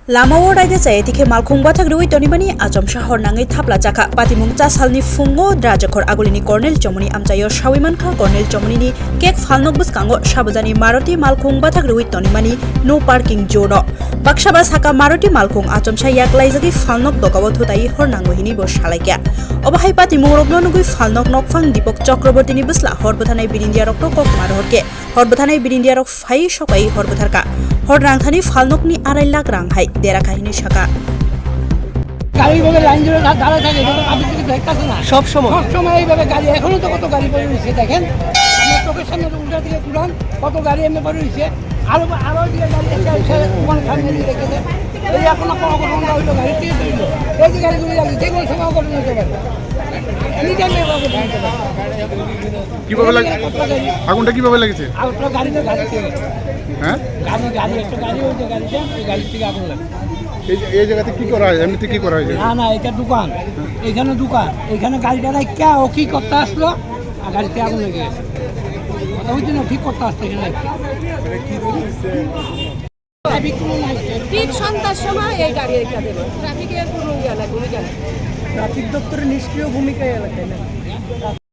Lamao raja saya tike malkhung bathak rui tonimani ajom shahor nangai thapla chaka patimung cha salni fungo drajakhor agulini Cornel Chomoni amchayo shawiman kha Cornel Chomoni ni kek phalnok buskango sabajani Maruti malkhung bathak rui tonimani no parking zone baksaba saka Maruti malkhung ajom sha yaklaijagi phalnok dokawo thutai hor nango hini bo salaikya obahai patimung rokno nugui phalnok nokphang Dipok Chakraborty ni busla hor bothanai birindia rokto kok marhorke hor bothanai birindia rok phai sokai hor botharka hor rangthani phalnok ni 2.5 lakh rang hai dera kahini shaka গাড়ি ভাবে line ধরে দাঁড়ায় থাকে আপনি কি দেখতেছেন না সব সময় এইভাবে গাড়ি এখনো তো কত গাড়ি পড়ে রয়েছে দেখেন আমরা চোখের সামনে উল্টা দিকে ঘুরান কত গাড়ি এমনি পড়ে রয়েছে আরো দিকে গাড়ি এসে তোমার সামনে দিয়ে রেখেছে এই এখনো কোনো ঘটনা হইলো গাড়ি দিয়ে দিল এই যে গাড়িগুলো যাচ্ছে যে কোনো সময় ঘটনা হতে পারে কিভাবে লাগে আগুনটা কিভাবে লেগেছে আপনার গাড়িতে গাড়ি থেকে হ্যাঁ গাড়ি একটা গাড়ি ওই যে গাড়িতে ওই গাড়ি থেকে আগুন লাগে এই জায়গাতে কি করা হয় এমনিতে কি করা হয় না এটা দোকান এখানে দোকান এখানে গাড়িটা রাখা ও কি করতে আসলো আর গাড়িতে আগুন লেগে গেছে কথা বুঝছি না ঠিক করতে আসছে এখানে ঠিক সন্ধ্যার সময় এই গাড়ি রেখে দেবে ট্রাফিকের কোনো ইয়ে লাগবে ট্রাফিক দপ্তরের নিষ্ক্রিয় ভূমিকা এলাকায় না